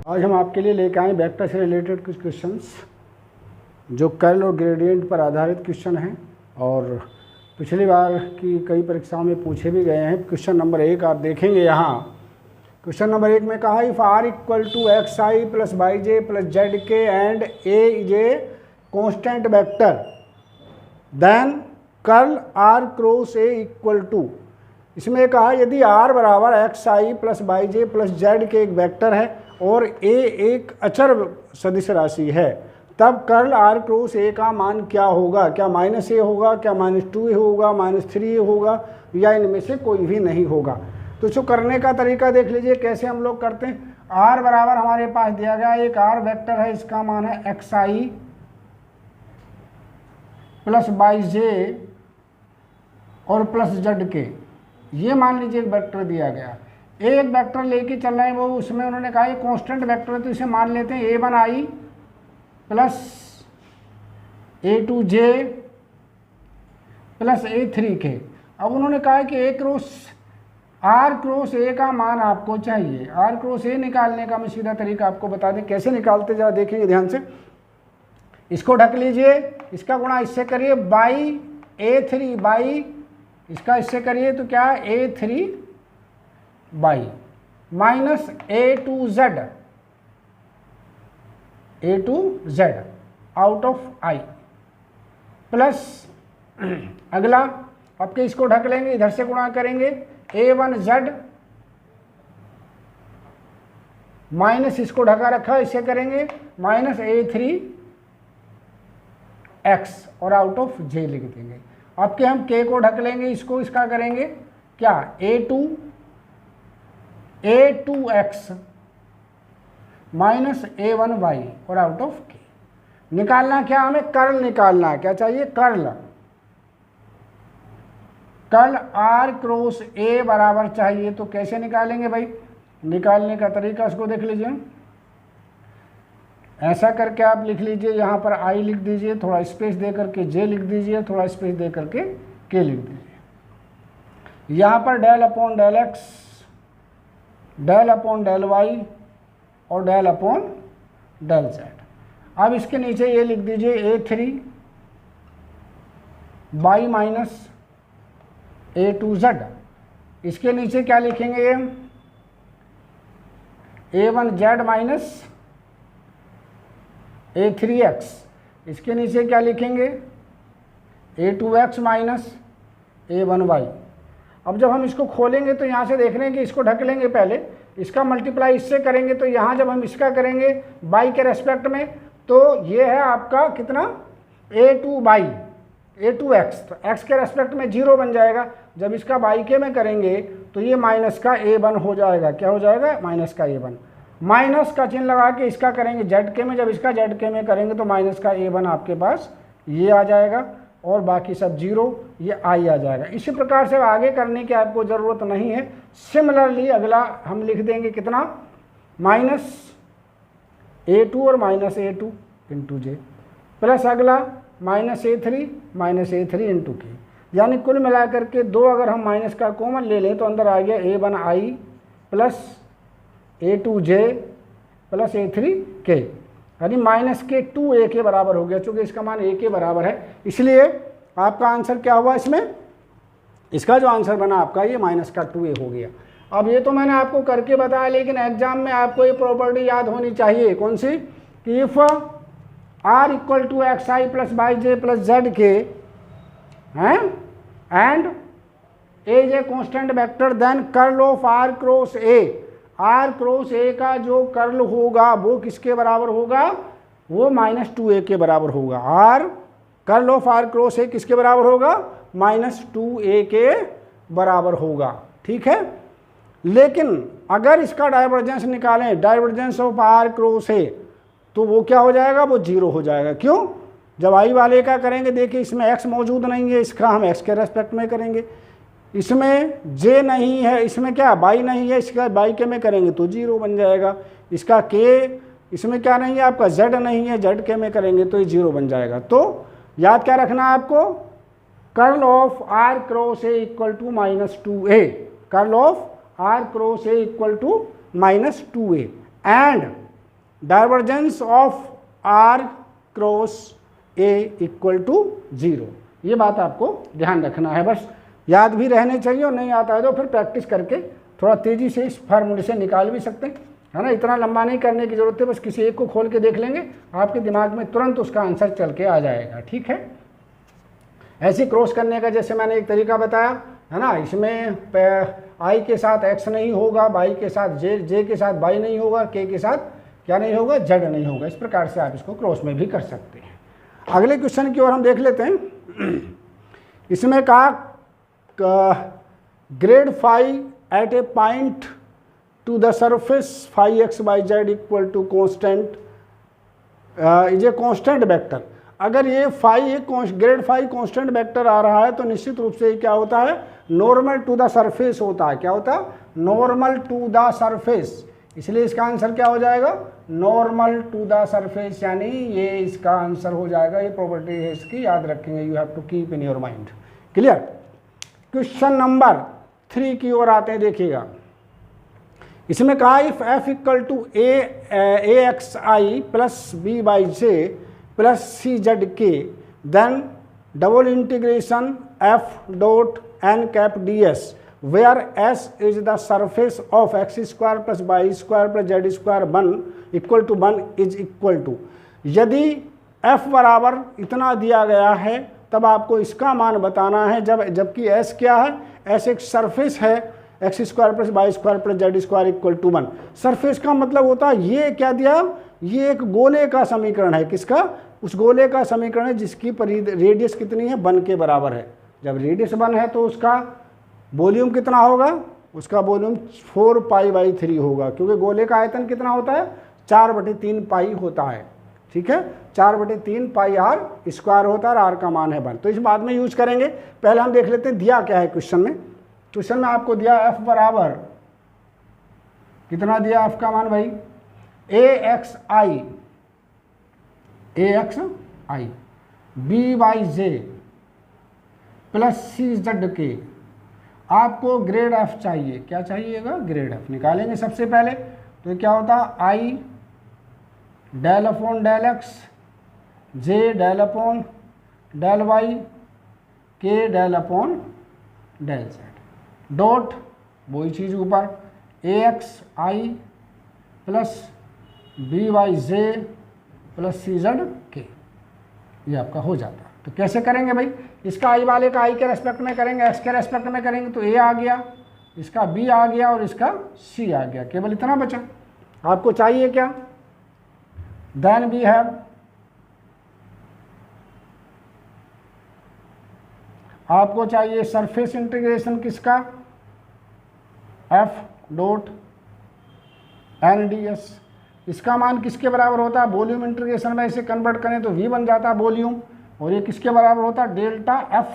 आज हम आपके लिए लेकर आए वेक्टर से रिलेटेड कुछ क्वेश्चंस जो कर्ल और ग्रेडियंट पर आधारित क्वेश्चन हैं और पिछली बार की कई परीक्षाओं में पूछे भी गए हैं। क्वेश्चन नंबर 1 आप देखेंगे यहाँ। क्वेश्चन नंबर 1 में कहा if R equal to X I plus Y J plus Z K and A is a constant vector then curl R cross A equal to. इसमें कहा यदि आर बराबर X I plus Y J plus Z K एक vector है और ए एक अचर सदिश राशि है, तब कर्ल आर क्रॉस ए का मान क्या होगा? क्या माइनस ए होगा, क्या -2 होगा, -3 होगा, या इनमें से कोई भी नहीं होगा? तो इसको करने का तरीका देख लीजिए कैसे हम लोग करते हैं। आर बराबर हमारे पास दिया गया एक आर वेक्टर है, इसका मान है एक्स आई प्लस वाई जे और प्लस जेड के। ये मान लीजिए एक वेक्टर दिया गया, एक वेक्टर लेके चल रहे हैं, वो उसमें उन्होंने कहा ये कांस्टेंट वेक्टर है तो इसे मान लेते हैं ए वन आई प्लस A2 जे प्लस A3 के। अब उन्होंने कहा कि ए क्रॉस आर क्रॉस ए का मान आपको चाहिए। आर क्रॉस ए निकालने का मैं सीधा तरीका आपको बता दें कैसे निकालते, जरा देखेंगे ध्यान से। इसको ढक लीजिए, इसका गुणा इससे करिए बाई A3 बाई इसका इससे करिए तो क्या A3 by minus A2Z out of I plus अगला आपके इसको ढक लेंगे, इधर से गुणा करेंगे A1Z माइनस इसको ढका रखा इसे करेंगे माइनस A3X और आउट ऑफ J लिख देंगे। आपके हम K को ढक लेंगे, इसको इसका करेंगे क्या A2X माइनस A1Y और आउट ऑफ K। निकालना क्या हमें? कर्ल निकालना है। क्या चाहिए? Curl. Curl R cross A बराबर चाहिए, तो कैसे निकालेंगे भाई? निकालने का तरीका उसको देख लीजिए। ऐसा करके आप लिख लीजिए, यहाँ पर आई लिख दीजिए, थोड़ा स्पेस दे करके जे लिख दीजिए, थोड़ा स्पेस दे करके के लिख दीजिए। यहाँ पर del upon del X, del upon del Y और डेल अपॉन डेल जेड। अब इसके नीचे ये लिख दीजिए A3 बाई माइनस A2Z। इसके नीचे क्या लिखेंगे? A1Z minus A3X। इसके नीचे क्या लिखेंगे? A2X minus A1Y। अब जब हम इसको खोलेंगे तो यहाँ से देख रहे हैं कि इसको ढक लेंगे, पहले इसका मल्टीप्लाई इससे करेंगे, तो यहाँ जब हम इसका करेंगे बाई के रेस्पेक्ट में तो ये है आपका कितना? A2 बाई A2X, तो x के रेस्पेक्ट में 0 बन जाएगा। जब इसका बाई के में करेंगे तो ये माइनस का A1 हो जाएगा। क्या हो जाएगा? माइनस का A1। माइनस का चिन्ह लगा के इसका करेंगे जेड के में, जब इसका जेड के में करेंगे तो माइनस का A1 आपके पास ये आ जाएगा और बाकी सब 0, ये आई आ जाएगा। इसी प्रकार से आगे करने की आपको ज़रूरत नहीं है। सिमिलरली अगला हम लिख देंगे कितना? माइनस A2 और minus A2 into J plus अगला माइनस A3 इंटू के। यानी कुल मिलाकर के दो अगर हम माइनस का कॉमन ले लें तो अंदर आ गया A1I plus A2J plus A3K, यानी माइनस के 2A के बराबर हो गया। चूँकि इसका मान A के बराबर है इसलिए आपका आंसर क्या हुआ इसमें? इसका जो आंसर बना आपका ये माइनस का 2A हो गया। अब ये तो मैंने आपको करके बताया, लेकिन एग्जाम में आपको ये प्रॉपर्टी याद होनी चाहिए। कौन सी? कि if R equal to X I plus Y J plus Z K हैं and A is a constant vector then curl of R cross A. R cross A का जो कर्ल होगा वो किसके बराबर होगा? वो -2A के बराबर होगा। R curl of R cross A किसके बराबर होगा? -2A के बराबर होगा। ठीक है, लेकिन अगर इसका डाइवर्जेंस निकालें, divergence of R cross A, तो वो क्या हो जाएगा? वो 0 हो जाएगा। क्यों? जब आई वाले का करेंगे, देखिए इसमें x मौजूद नहीं है, इसका हम x के रेस्पेक्ट में करेंगे। इसमें j नहीं है, इसमें क्या बाई नहीं है, इसका बाई के में करेंगे तो 0 बन जाएगा। इसका k, इसमें क्या नहीं है आपका z नहीं है, z के में करेंगे तो ये 0 बन जाएगा। तो याद क्या रखना है आपको? Curl of R cross A equal to -2A। Curl of r cross a equal to -2a and divergence of R cross A equal to 0। ये बात आपको ध्यान रखना है, बस याद भी रहने चाहिए, और नहीं आता है तो फिर प्रैक्टिस करके थोड़ा तेज़ी से इस फार्मूले से निकाल भी सकते हैं, है ना। इतना लंबा नहीं करने की ज़रूरत है, बस किसी एक को खोल के देख लेंगे, आपके दिमाग में तुरंत उसका आंसर चल के आ जाएगा, ठीक है। ऐसे क्रॉस करने का जैसे मैंने एक तरीका बताया, है ना, इसमें आई के साथ एक्स नहीं होगा, बाई के साथ जे के साथ बाई नहीं होगा, के साथ क्या नहीं होगा, जेड नहीं होगा। इस प्रकार से आप इसको क्रॉस में भी कर सकते हैं। अगले क्वेश्चन की ओर हम देख लेते हैं। इसमें कहा grad phi at a point to the surface phi X Y Z equal to constant is a constant vector. अगर ये फाई एक ग्रेड फाई कॉन्स्टेंट वेक्टर आ रहा है तो निश्चित रूप से क्या होता है, नॉर्मल टू द सरफेस होता है। क्या होता है, नॉर्मल टू द सरफेस। इसलिए इसका आंसर क्या हो जाएगा, नॉर्मल टू द सरफेस, यानी ये इसका आंसर हो जाएगा। ये प्रॉपर्टी है इसकी, याद रखेंगे, you have to keep in your mind. Clear. Question number 3 की ओर आते हैं, देखिएगा। इसमें कहा if F equal to A X I plus B Y J plus C Z K then double integration F dot N cap D S where S is the surface of X square plus Y square plus Z square 1 equal to 1 is equal to. यदि F बराबर इतना दिया गया है तब आपको इसका मान बताना है, जबकि एस क्या है, एस एक सरफेस है, X square plus Y square plus Z square equal to 1। Surface का मतलब होता है, ये क्या दिया, ये एक गोले का समीकरण है। किसका, उस गोले का समीकरण है जिसकी रेडियस कितनी है, 1 के बराबर है। जब रेडियस 1 है तो उसका वॉल्यूम कितना होगा, उसका वॉल्यूम 4 पाई बाई 3 होगा, क्योंकि गोले का आयतन कितना होता है, 4/3 पाई होता है। ठीक है, 4/3 पाई आर स्क्वायर होता है, और आर का मान है 1। तो इस बाद में यूज करेंगे। पहले हम देख लेते हैं दिया क्या है क्वेश्चन में। क्वेश्चन में आपको दिया एफ बराबर कितना दिया, एफ का मान भाई A X I B Y J plus C Z K. आपको ग्रेड एफ चाहिए, क्या चाहिएगा, ग्रेड एफ निकालेंगे सबसे पहले। तो क्या होता है, I del upon del X, J del upon del Y, K del upon del Z dot वही चीज़ ऊपर A X I plus B Y J plus C Z K. ये आपका हो जाता है। तो कैसे करेंगे भाई, इसका आई वाले का आई के रेस्पेक्ट में करेंगे, एक्स के रेस्पेक्ट में करेंगे तो ए आ गया, इसका बी आ गया और इसका सी आ गया। केवल इतना बचा। आपको चाहिए क्या, देन वी हैव आपको चाहिए सरफेस इंटीग्रेशन किसका, F dot N D S. इसका मान किसके बराबर होता है, वॉल्यूम इंटीग्रेशन में इसे कन्वर्ट करें तो वी बन जाता है वॉल्यूम, और ये किसके बराबर होता है, delta F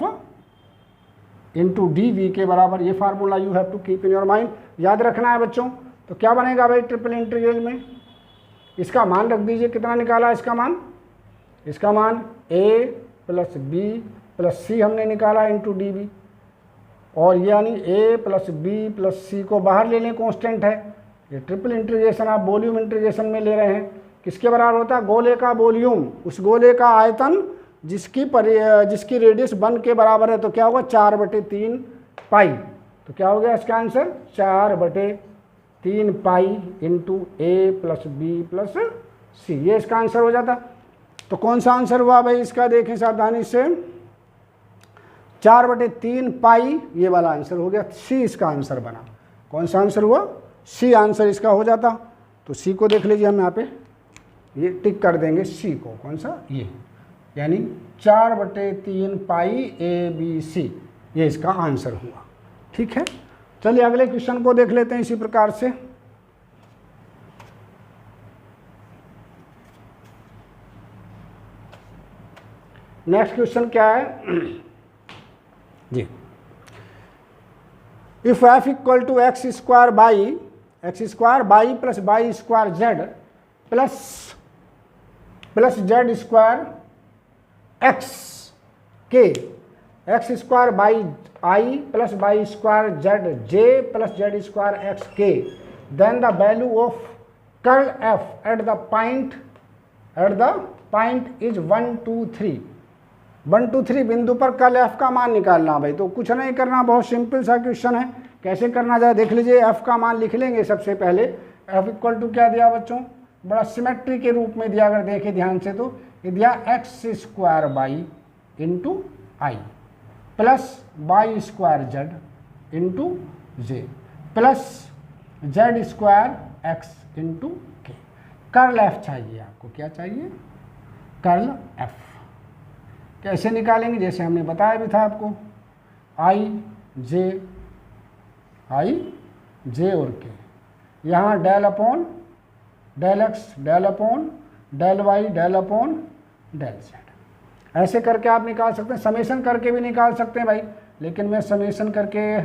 into D V के बराबर। ये formula you have to keep in your mind, याद रखना है बच्चों। तो क्या बनेगा भाई, ट्रिपल इंटीग्रल में इसका मान रख दीजिए, कितना निकाला इसका मान ए प्लस बी प्लस सी हमने निकाला इंटू डी बी, और यानी ए प्लस बी प्लस सी को बाहर ले लें, कॉन्स्टेंट है। ये ट्रिपल इंटीग्रेशन आप वॉल्यूम इंटीग्रेशन में ले रहे हैं, किसके बराबर होता है, गोले का वॉल्यूम, उस गोले का आयतन जिसकी रेडियस 1 के बराबर है। तो क्या होगा, 4/3 पाई। तो क्या हो गया इसका आंसर, 4/3 पाई इंटू ए प्लस बी प्लस सी। ये इसका आंसर हो जाता। तो कौन सा आंसर हुआ भाई इसका, देखें सावधानी से, 4/3 पाई ये वाला आंसर हो गया। सी इसका आंसर बना। कौन सा आंसर हुआ, सी आंसर इसका हो जाता। तो सी को देख लीजिए, हम यहाँ पे ये टिक कर देंगे सी को, कौन सा, ये, यानी 4/3 पाई ए बी सी, ये इसका आंसर हुआ। ठीक है, चलिए अगले क्वेश्चन को देख लेते हैं इसी प्रकार से। नेक्स्ट क्वेश्चन क्या है जी, if F equal to X square Y plus Y square Z plus Z square X K, X square Y I plus Y square Z J plus Z square X K, then the value of curl F at the point is 1 2 3, 1 2 3 बिंदु पर curl F का मान निकालना भाई। तो कुछ नहीं करना, बहुत सिंपल सा क्वेश्चन है। कैसे करना जाए देख लीजिए। एफ का मान लिख लेंगे सबसे पहले। एफ इक्वल टू क्या दिया बच्चों, बड़ा सिमेट्री के रूप में दिया, अगर देखें ध्यान से तो ये दिया X square Y into I plus Y square Z into J plus Z square X into K. Curl F चाहिए आपको, क्या चाहिए, कर्ल एफ। कैसे निकालेंगे, जैसे हमने बताया भी था आपको, आई जे और के, यहाँ del upon del X del upon del Y del upon del Z. ऐसे करके आप निकाल सकते हैं, समेशन करके भी निकाल सकते हैं भाई, लेकिन मैं समेशन करके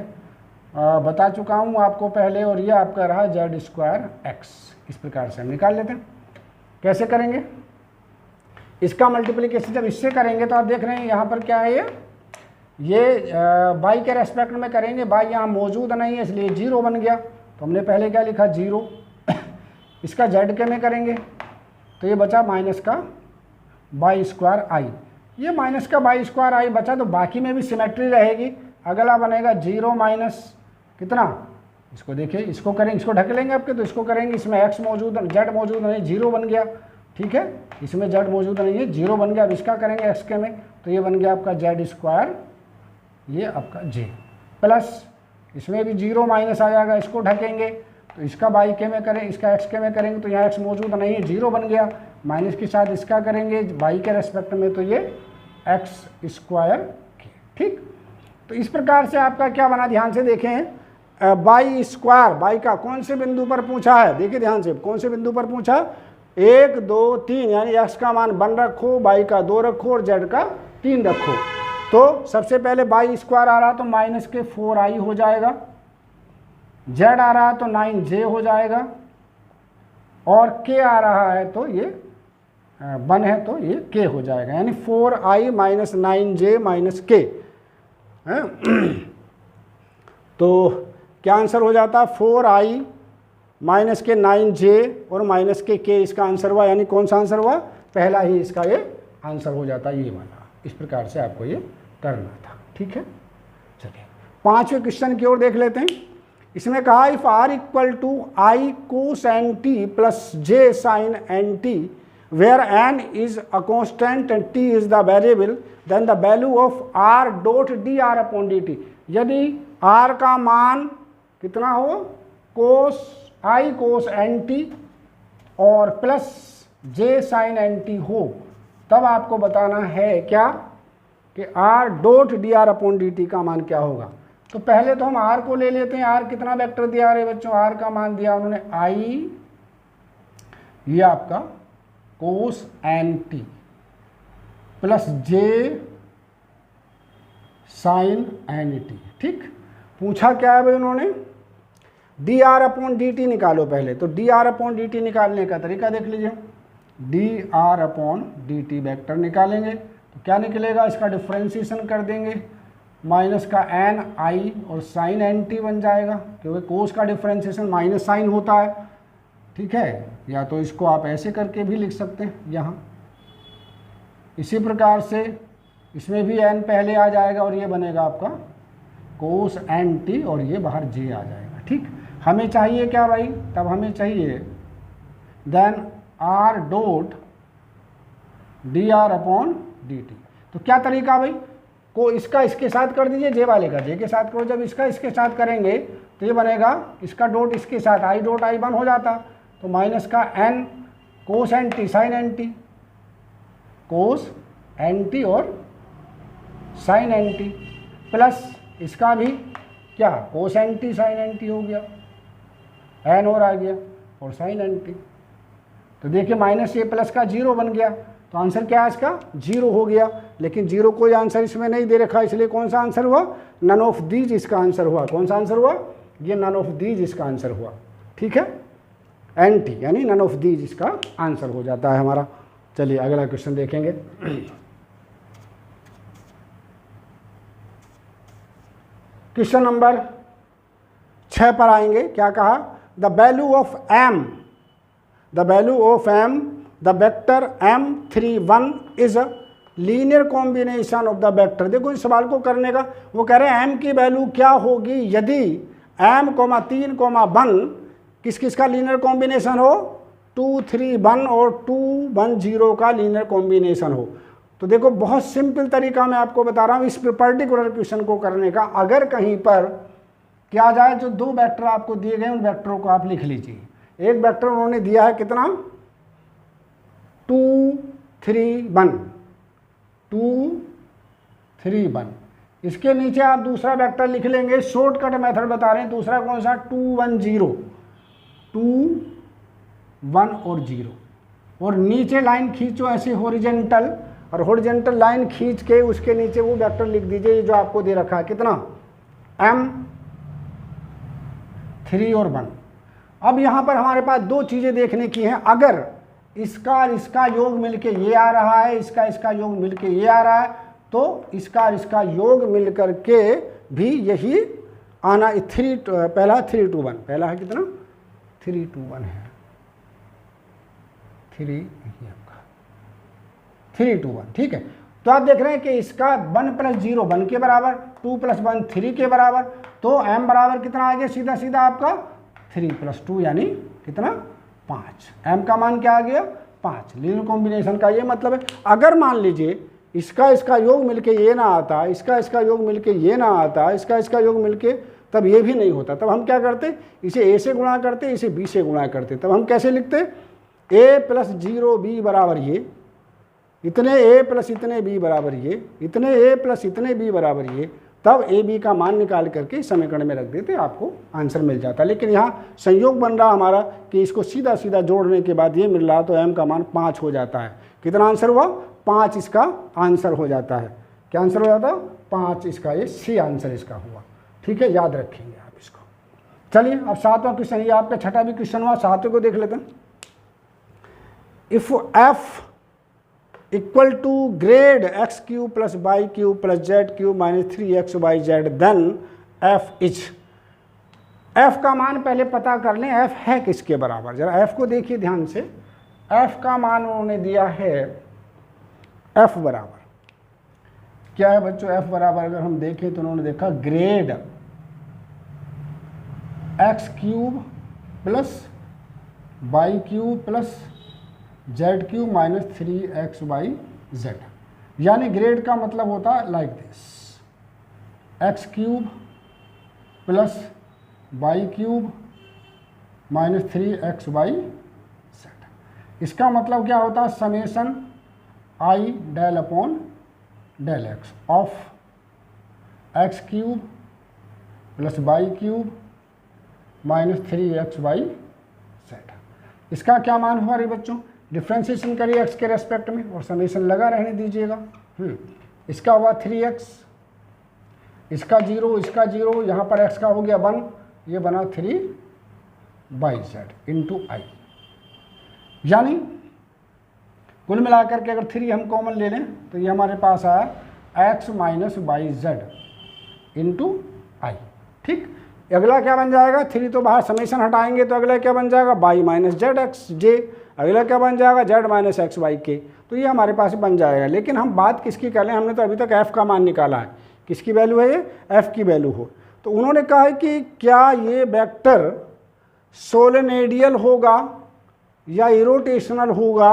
बता चुका हूँ आपको पहले। और ये आपका रहा जेड स्क्वायर एक्स। इस प्रकार से हम निकाल लेते हैं। कैसे करेंगे, इसका मल्टीप्लिकेशन जब इससे करेंगे तो आप देख रहे हैं यहाँ पर क्या है, ये बाई के रेस्पेक्ट में करेंगे। बाई यहाँ मौजूद नहीं है इसलिए 0 बन गया, तो हमने पहले क्या लिखा 0। इसका जेड के में करेंगे तो ये बचा माइनस का बाई स्क्वायर आई। ये माइनस का बाई स्क्वायर आई बचा, तो बाकी में भी सिमेट्री रहेगी। अगला बनेगा 0 माइनस कितना, इसको देखिए, इसको करेंगे, इसको ढक लेंगे आपके, तो इसको करेंगे, इसमें एक्स मौजूद जेड मौजूद नहीं, 0 बन गया। ठीक है, इसमें जेड मौजूद नहीं है, 0 बन गया। अब इसका करेंगे एक्स के में, तो ये बन गया आपका जेड स्क्वायर, ये आपका जे प्लस, इसमें भी 0 माइनस आ जाएगा, इसको ढकेंगे, तो इसका बाई के में करें, इसका एक्स के में करेंगे, तो यहाँ एक्स मौजूद नहीं है, 0 बन गया। माइनस के साथ इसका करेंगे बाई के रेस्पेक्ट में, तो ये एक्स स्क्वायर के। ठीक, तो इस प्रकार से आपका क्या बना, ध्यान से देखें। बाई स्क्वायर, बाई का कौन से बिंदु पर पूछा है, देखिए ध्यान से, कौन से बिंदु पर पूछा, 1 2 3, यानी एक्स का मान 1 रखो, बाई का 2 रखो और जेड का 3 रखो। तो सबसे पहले बाई स्क्वायर आ रहा तो माइनस के 4i हो जाएगा, जेड आ रहा तो 9j हो जाएगा, और के आ रहा है तो ये 1 है तो ये के हो जाएगा, यानी 4i माइनस 9j माइनस के। तो क्या आंसर हो जाता है, 4i माइनस के 9j और माइनस के इसका आंसर हुआ, यानी कौन सा आंसर हुआ, पहला ही इसका ये आंसर हो जाता है, ये वाला। इस प्रकार से आपको ये करना था। ठीक है, चलिए 5वें क्वेश्चन की ओर देख लेते हैं। इसमें कहा if r equal to I cos N T plus J sine N T where n is a constant and t is the variable then the value of r dot D R upon D T. यदि r का मान कितना हो, I cos N T और plus J sine N T हो, तब आपको बताना है क्या कि r dot D R upon D T का मान क्या होगा। तो पहले तो हम r को ले लेते हैं। r कितना वेक्टर दिया है बच्चों, r का मान दिया उन्होंने i, ये आपका कोस N T plus J sine N T. ठीक, पूछा क्या है भाई उन्होंने, D R upon D T निकालो पहले। तो D R upon D T निकालने का तरीका देख लीजिए, D R upon D T vector निकालेंगे तो क्या निकलेगा, इसका डिफ्रेंशिएशन कर देंगे, माइनस का एन आई और साइन एन टी बन जाएगा, क्योंकि कोस का डिफ्रेंशिएशन माइनस साइन होता है। ठीक है, या तो इसको आप ऐसे करके भी लिख सकते हैं यहाँ। इसी प्रकार से इसमें भी एन पहले आ जाएगा और ये बनेगा आपका कोस एन टी और ये बाहर जे आ जाएगा। ठीक, हमें चाहिए क्या भाई, तब हमें चाहिए then R dot D R upon D T. तो क्या तरीका भाई, को इसका इसके साथ कर दीजिए, जे वाले का जे के साथ करो। जब इसका इसके साथ करेंगे तो ये बनेगा, इसका डॉट इसके साथ आई डॉट आई 1 हो जाता, तो माइनस का N cos N T sine N T, cos N T और साइन एन टी, प्लस इसका भी क्या, cos N T sine N T हो गया, एन और आ गया और साइन एन टी। तो देखिए माइनस ये प्लस का 0 बन गया, तो आंसर क्या है इसका, 0 हो गया। लेकिन 0 कोई आंसर इसमें नहीं दे रखा, इसलिए कौन सा आंसर हुआ, नन ऑफ दीज इसका आंसर हुआ। कौन सा आंसर हुआ, ये नन ऑफ दीज इसका आंसर हुआ। ठीक है, एन टी यानी नन ऑफ दीज इसका आंसर हो जाता है हमारा। चलिए अगला क्वेश्चन देखेंगे। क्वेश्चन नंबर 6 पर आएंगे। क्या कहा, the value of m the value of am the vector m31 is a linear combination of the vector. देखो इस सवाल को करने का, वो कह रहे हैं m की वैल्यू क्या होगी यदि m, 3, 1 किस किस का लीनियर कॉम्बिनेशन हो, 2, 3, 1 और 2, 1, 0 का लीनियर कॉम्बिनेशन हो। तो देखो बहुत सिंपल तरीका मैं आपको बता रहा हूँ इस पर्टिकुलर क्वेश्चन को करने का। अगर कहीं पर क्या जाए, जो दो वेक्टर आपको दिए गए उन वेक्टरों को आप लिख लीजिए। एक वेक्टर उन्होंने दिया है कितना, 2, 3, 1, 2, 3, 1। इसके नीचे आप दूसरा वेक्टर लिख लेंगे, शॉर्टकट मेथड बता रहे हैं। दूसरा कौन सा, 2, 1, 0, 2, 1 और 0। और नीचे लाइन खींचो ऐसे हॉरिजॉन्टल, और हॉरिजॉन्टल लाइन खींच के उसके नीचे वो वेक्टर लिख दीजिए जो आपको दे रखा है, कितना, m, 3 और 1। अब यहाँ पर हमारे पास दो चीज़ें देखने की हैं। अगर इसका और इसका योग मिलके ये आ रहा है, इसका इसका योग मिलके ये आ रहा है, तो इसका और इसका योग मिलकर के भी यही आना। पहला 3, 2, 1, पहला है कितना, 3, 2, 1 है, 3 आपका 3, 2, 1, ठीक है। तो आप देख रहे हैं कि इसका 1 + 0 1 के बराबर, 2 + 1 3 के बराबर, तो m बराबर कितना आ गया, सीधा सीधा आपका 3 + 2 यानी कितना, 5। m का मान क्या आ गया, 5। लीनियर कॉम्बिनेशन का ये मतलब है। अगर मान लीजिए इसका इसका योग मिलके ये ना आता, इसका इसका योग मिलके ये ना आता, इसका इसका योग मिलके तब ये भी नहीं होता, तब हम क्या करते, इसे a से गुणा करते, इसे b से गुणा करते। तब हम कैसे लिखते, a + 0b बराबर ये, इतने a + इतने b बराबर ये, इतने a + इतने b बराबर ये। तब ए बी का मान निकाल करके समीकरण में रख देते, आपको आंसर मिल जाता। लेकिन यहाँ संयोग बन रहा हमारा कि इसको सीधा सीधा जोड़ने के बाद ये मिल रहा, तो m का मान 5 हो जाता है। कितना आंसर हुआ, 5 इसका आंसर हो जाता है। क्या आंसर हो जाता, 5 इसका, ये सी आंसर इसका हुआ। ठीक है, याद रखेंगे आप इसको। चलिए अब 7वां क्वेश्चन, ये आपका 6ठा भी क्वेश्चन हुआ, 7वें को देख लेते हैं। If f equal to grad x³ + y³ + z³ - 3xyz then f is. f का मान पहले पता कर लें, f है किसके बराबर। जरा f को देखिए ध्यान से। f का मान उन्होंने दिया है, f बराबर क्या है बच्चों, f बराबर अगर हम देखें तो उन्होंने देखा grade x³ + y³ + z³ - 3xyz। यानी ग्रेड का मतलब होता है like this, x³ + y³ - 3xyz। इसका मतलब क्या होता है, summation i del upon del x of x³ + y³ - 3xyz। इसका क्या मान हुआ रे बच्चों, डिफ्रेंशिएशन करिए x के रेस्पेक्ट में और समेशन लगा रहने दीजिएगा। इसका हुआ 3x, इसका 0, इसका 0, यहाँ पर x का हो गया 1, ये बना 3yz इंटू i। यानी कुल मिलाकर के अगर 3 हम कॉमन ले लें तो ये हमारे पास आया x - yz इंटू i। ठीक, अगला क्या बन जाएगा, 3 तो बाहर समेशन हटाएंगे तो अगला क्या बन जाएगा, y - zxj। अगला क्या बन जाएगा, z - xyk। तो ये हमारे पास बन जाएगा। लेकिन हम बात किसकी कर रहे हैं, हमने तो अभी तक f का मान निकाला है, किसकी वैल्यू है ये, f की वैल्यू हो। तो उन्होंने कहा है कि क्या ये वेक्टर सोलेनोइडल होगा या इरोटेशनल होगा,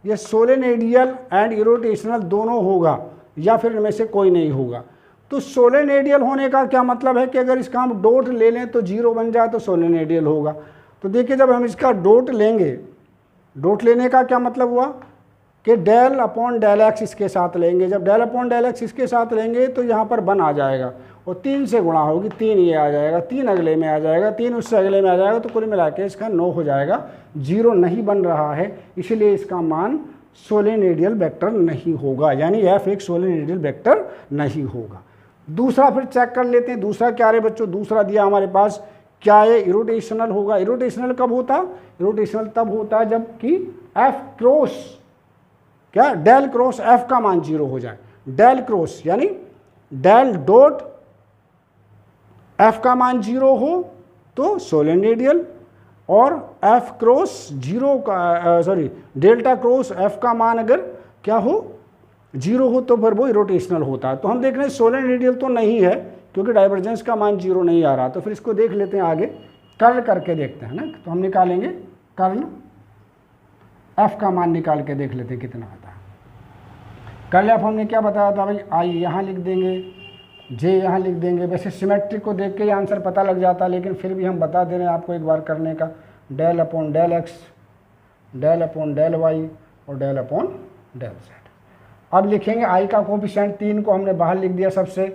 या सोलेनोइडल एंड इरोटेशनल दोनों होगा, या फिर इनमें से कोई नहीं होगा। तो सोलेनोइडल होने का क्या मतलब है कि अगर इसका हम डॉट ले लें तो 0 बन जाए तो सोलेनोइडल होगा। तो देखिए जब हम इसका डॉट लेंगे, डॉट लेने का क्या मतलब हुआ कि डेल अपॉन डेल x इसके साथ लेंगे। जब डेल अपॉन डेल x इसके साथ लेंगे तो यहाँ पर 1 आ जाएगा और 3 से गुणा होगी, 3 ये आ जाएगा, 3 अगले में आ जाएगा, 3 उससे अगले में आ जाएगा, तो कुल मिला के इसका 9 हो जाएगा। 0 नहीं बन रहा है, इसलिए इसका मान सोलेनोइडल वेक्टर नहीं होगा, यानी f एक सोलेनोइडल वेक्टर नहीं होगा। दूसरा फिर चेक कर लेते हैं, दूसरा क्या है बच्चों, दूसरा दिया हमारे पास, क्या ये इरोटेशनल होगा। इरोटेशनल कब होता, इरोटेशनल तब होता है जब कि f क्रॉस, क्या डेल क्रॉस f का मान 0 हो जाए। डेल क्रॉस यानी डेल डॉट f का मान 0 हो तो सोलेनोइडल, और एफ क्रॉस जीरो का डेल्टा क्रॉस एफ का मान अगर क्या हो 0 हो तो फिर वो इरोटेशनल होता है। तो हम देख रहे हैं सोलेनोइडल तो नहीं है क्योंकि डाइवर्जेंस का मान 0 नहीं आ रहा। तो फिर इसको देख लेते हैं आगे, कर्ल करके देखते हैं ना। तो हम निकालेंगे कर्ल एफ का मान निकाल के देख लेते हैं कितना आता है। कर्ल एफ हमने क्या बताया था भाई, आई यहाँ लिख देंगे, जे यहाँ लिख देंगे। वैसे सिमेट्रिक को देख के ही आंसर पता लग जाता है, लेकिन फिर भी हम बता दे रहे हैं आपको एक बार करने का। Del upon del X, del upon del Y और डेल अपॉन डेल जेड। अब लिखेंगे आई का कोफिशिएंट, 3 को हमने बाहर लिख दिया, सबसे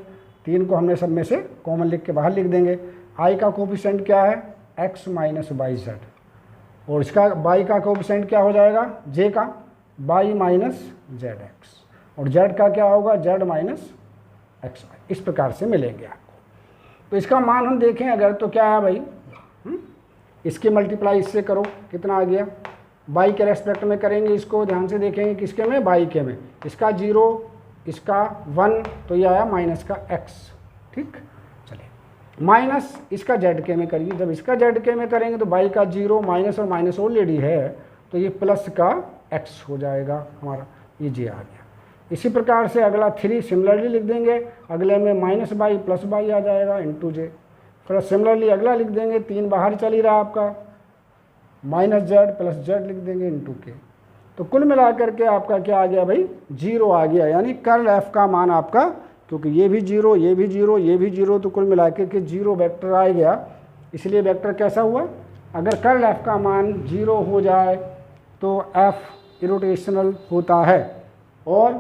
3 को हमने सब में से कॉमन लिख के बाहर लिख देंगे। आई का कोफिशिएंट क्या है, एक्स माइनस वाई जेड, और इसका वाई का कोफिशिएंट क्या हो जाएगा, जे का वाई माइनस जेड एक्स, और जेड का क्या होगा, जेड माइनस एक्स वाई। इस प्रकार से मिलेंगे आपको। तो इसका मान हम देखें अगर तो क्या है भाई, इसके मल्टीप्लाई इससे करो, कितना आ गया, बाई के रेस्पेक्ट में करेंगे इसको, ध्यान से देखेंगे किसके में, बाई के में। इसका 0, इसका 1, तो ये आया माइनस का x। ठीक, चलिए माइनस इसका जेड के में करिए। जब इसका जेड के में करेंगे तो बाई का 0, माइनस और माइनस ऑलरेडी है तो ये प्लस का x हो जाएगा हमारा, ये जे आ गया। इसी प्रकार से अगला 3 सिमिलरली लिख देंगे, अगले में माइनस बाई प्लस बाई आ जाएगा इंटू जे। फिर सिमिलरली अगला लिख देंगे, 3 बाहर चल ही रहा आपका, माइनस जेड प्लस जेड लिख देंगे इंटू के। तो कुल मिलाकर के आपका क्या आ गया भाई, 0 आ गया। यानी कर्ल एफ का मान आपका, क्योंकि ये भी 0, ये भी 0, ये भी 0, तो कुल मिलाकर के 0 वेक्टर आ गया। इसलिए वेक्टर कैसा हुआ, अगर कर्ल एफ का मान 0 हो जाए तो एफ इरोटेशनल होता है, और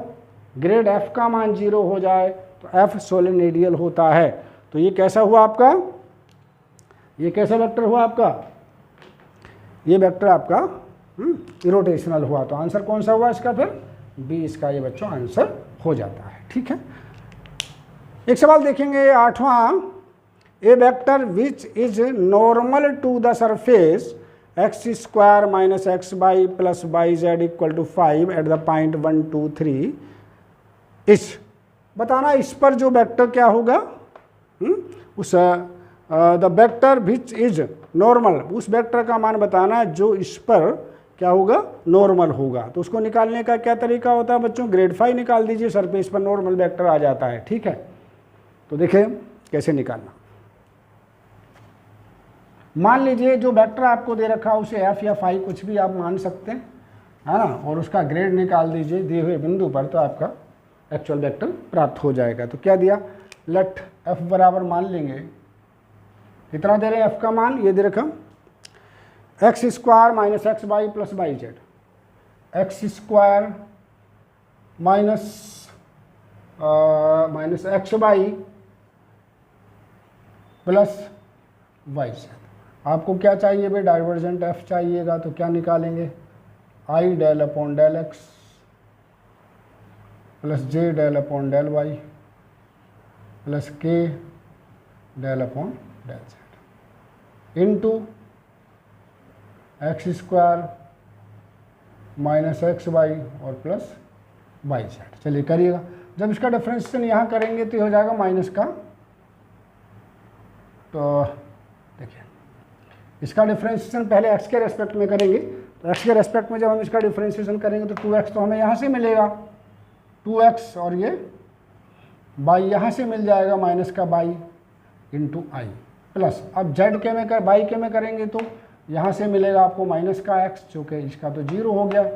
ग्रेड एफ का मान 0 हो जाए तो एफ सोलेनोइडल होता है। तो ये कैसा हुआ आपका, ये कैसा वेक्टर हुआ आपका, ये वेक्टर आपका इरोटेशनल हुआ। तो आंसर कौन सा हुआ इसका, फिर बी इसका ये बच्चों आंसर हो जाता है। ठीक है, एक सवाल देखेंगे 8वां, a vector which is normal to the surface X square minus X Y plus Y Z equal to 5 at the point 1 2 3 इस बताना, इस पर जो वेक्टर क्या होगा, उस the vector which is normal, उस वेक्टर का मान बताना जो इस पर क्या होगा, नॉर्मल होगा। तो उसको निकालने का क्या तरीका होता है बच्चों, ग्रेड 5 निकाल दीजिए, सरफेस पर नॉर्मल वेक्टर आ जाता है। ठीक है, तो देखिए कैसे निकालना। मान लीजिए जो वेक्टर आपको दे रखा है उसे एफ या फाई कुछ भी आप मान सकते हैं, है ना, और उसका ग्रेड निकाल दीजिए दिए हुए बिंदु पर, तो आपका एक्चुअल वेक्टर प्राप्त हो जाएगा। तो क्या दिया, लेट एफ बराबर मान लेंगे, कितना दे रहे हैं एफ का मान, ये दे रखा X square minus X Y plus Y Z, X square minus X Y plus Y Z. आपको क्या चाहिए भाई, डाइवर्जेंट एफ चाहिएगा, तो क्या निकालेंगे, I del upon del X plus J del upon del Y plus K del upon del Z into X square minus X Y और plus Y Z. चलिए करिएगा, जब इसका डिफ्रेंशिएशन यहाँ करेंगे तो ये हो जाएगा माइनस का, तो देखिए इसका डिफ्रेंशिएशन पहले x के रेस्पेक्ट में करेंगे, तो x के रेस्पेक्ट में जब हम इसका डिफ्रेंशिएशन करेंगे तो 2x तो हमें यहाँ से मिलेगा 2x, और ये बाई यहाँ से मिल जाएगा माइनस का बाई इंटू आई प्लस, अब z के में कर बाई के में करेंगे तो यहाँ से मिलेगा आपको माइनस का x, जो कि इसका तो 0 हो गया,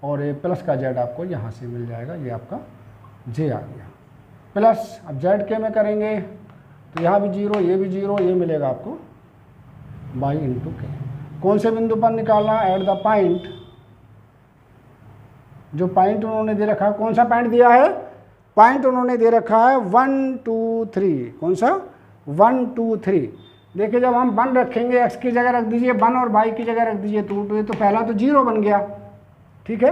और ये प्लस का z आपको यहाँ से मिल जाएगा, ये आपका j आ गया प्लस, अब z के में करेंगे तो यहाँ भी 0, ये भी 0, ये मिलेगा आपको बाई इंटू के। कौन से बिंदु पर निकालना, एट द पॉइंट, जो पॉइंट उन्होंने दे रखा है, कौन सा पॉइंट दिया है, पॉइंट उन्होंने दे रखा है 1 2 3, कौन सा 1 2 3। देखिए जब हम 1 रखेंगे, x की जगह रख दीजिए 1 और y की जगह रख दीजिए 2 2, तो पहला तो 0 बन गया। ठीक है,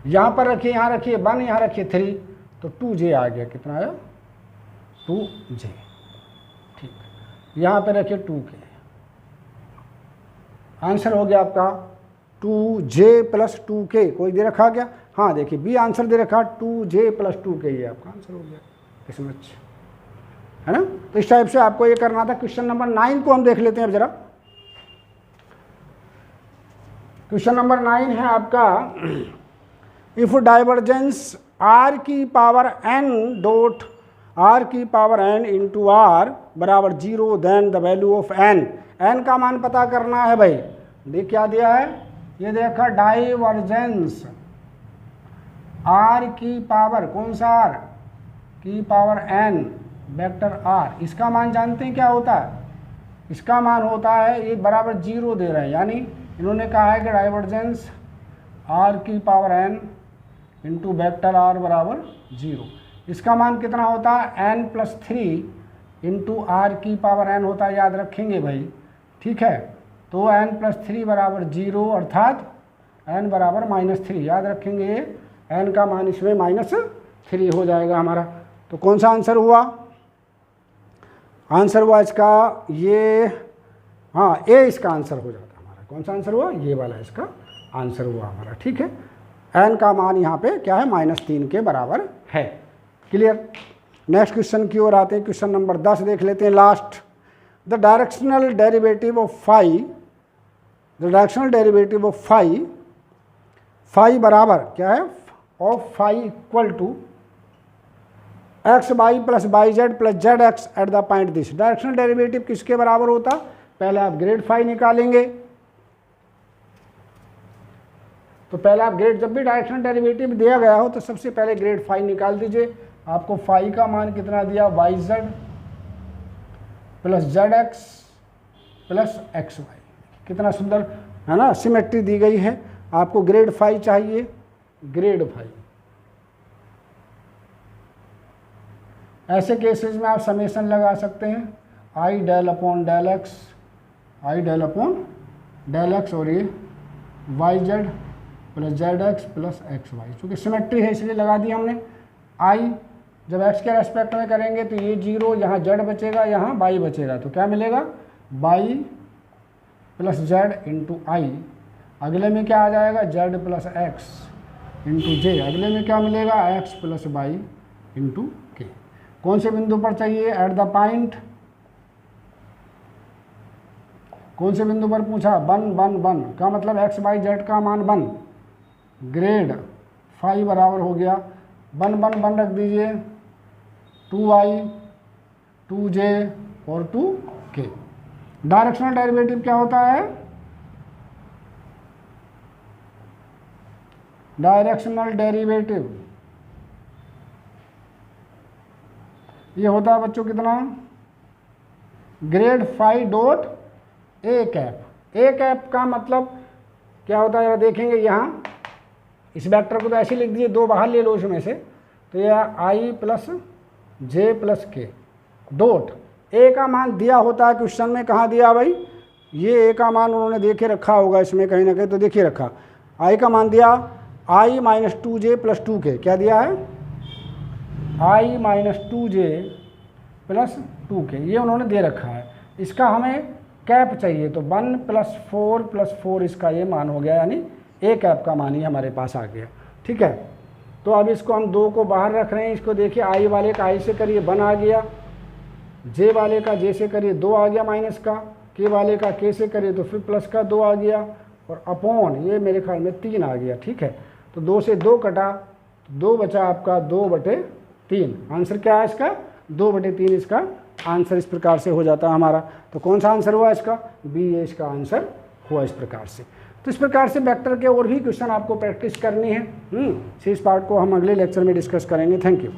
यहाँ पर रखिए, यहाँ रखिए 1, यहाँ रखिए 3, तो 2j आ गया, कितना आया 2j। ठीक, यहाँ पे रखिए 2k, आंसर हो गया आपका 2j प्लस 2k। कोई दे रखा क्या, हाँ देखिए बी आंसर दे रखा 2j प्लस 2k, ये आपका आंसर हो गया, इसमें है ना। तो इस टाइप से आपको ये करना था। क्वेश्चन नंबर 9 को हम देख लेते हैं अब जरा। क्वेश्चन नंबर 9 है आपका, इफ डाइवर्जेंस r की पावर n डॉट r की पावर n इंटू r बराबर 0 then the value of n का मान पता करना है भाई। देख क्या दिया है, ये देखा डाइवर्जेंस r की पावर, कौन सा r की पावर n वेक्टर r, इसका मान जानते हैं क्या होता है, इसका मान होता है, ये बराबर 0 दे रहे हैं, यानी इन्होंने कहा है कि डाइवर्जेंस r की power n into vector r बराबर 0, इसका मान कितना होता है n+3 इंटू r की पावर n होता है, याद रखेंगे भाई, ठीक है। तो n+3 बराबर 0 अर्थात n बराबर -3, याद रखेंगे, n का मान इसमें -3 हो जाएगा हमारा। तो कौन सा आंसर हुआ, आंसर हुआ इसका ये, हाँ ए इसका आंसर हो जाता हमारा। कौन सा आंसर हुआ, ये वाला इसका आंसर हुआ हमारा, ठीक है। n का मान यहाँ पे क्या है, -3 के बराबर है। क्लियर। नेक्स्ट क्वेश्चन की ओर आते हैं, क्वेश्चन नंबर 10 देख लेते हैं last. The directional derivative of phi, the directional derivative of phi बराबर क्या है, of phi equal to X Y plus Y Z plus Z X at the point this. Directional derivative किसके बराबर होता, पहले आप ग्रेड फाई निकालेंगे, तो पहले आप ग्रेड, जब भी डायरेक्शनल डेरिवेटिव दिया गया हो तो सबसे पहले ग्रेड फाई निकाल दीजिए। आपको फाई का मान कितना दिया, Y Z plus Z X plus X Y, कितना सुंदर है ना, सिमेट्री दी गई है। आपको ग्रेड फाई चाहिए, ग्रेड फाई, ऐसे केसेस में आप समेशन लगा सकते हैं, I del upon del X, I del upon del X, और ये Y Z plus Z X plus X Y, चूँकि सिमेट्री है इसलिए लगा दी हमने। आई जब एक्स के रेस्पेक्ट में करेंगे तो ये 0, यहाँ जेड बचेगा, यहाँ वाई बचेगा, तो क्या मिलेगा, वाई प्लस जेड इंटू आई। अगले में क्या आ जाएगा, जेड प्लस एक्स इंटू जे। अगले में क्या मिलेगा, एक्स प्लस वाई इंटू के। कौन से बिंदु पर चाहिए, एट द पॉइंट, कौन से बिंदु पर पूछा, 1 1 1 का मतलब एक्स वाई जेड का मान 1, ग्रेड फाई बराबर हो गया 1 1 1 रख दीजिए, 2i 2j और 2k। डायरेक्शनल डेरिवेटिव क्या होता है, डायरेक्शनल डेरिवेटिव ये होता है बच्चों कितना, grad phi dot A cap. A cap का मतलब क्या होता है, देखेंगे यहाँ इस वेक्टर को तो ऐसे लिख दीजिए, 2 बाहर ले लो इसमें से, तो यह आई प्लस जे प्लस के डॉट ए का मान दिया होता है क्वेश्चन में, कहाँ दिया भाई, ये ए का मान उन्होंने देखे रखा होगा इसमें कहीं ना कहीं, तो देखिए रखा, आई का मान दिया आई -2j प्लस 2k, क्या दिया है, आई -2j प्लस 2k, ये उन्होंने दे रखा है। इसका हमें कैप चाहिए, तो 1 + 4 + 4 इसका ये मान हो गया, यानी ए कैप का मान ही हमारे पास आ गया, ठीक है। तो अब इसको हम 2 को बाहर रख रहे हैं, इसको देखिए, आई वाले का आई से करिए 1 आ गया, जे वाले का जे से करिए 2 आ गया माइनस का, के वाले का के से करिए तो फिर प्लस का 2 आ गया, और अपॉन ये मेरे ख्याल में 3 आ गया, ठीक है। तो 2 से 2 कटा, 2 बचा आपका 2/3। आंसर क्या है इसका, 2/3 इसका आंसर इस प्रकार से हो जाता है हमारा। तो कौन सा आंसर हुआ इसका, बी, ये इसका आंसर हुआ इस प्रकार से। तो इस प्रकार से वेक्टर के और भी क्वेश्चन आपको प्रैक्टिस करनी है। इस पार्ट को हम अगले लेक्चर में डिस्कस करेंगे। Thank you.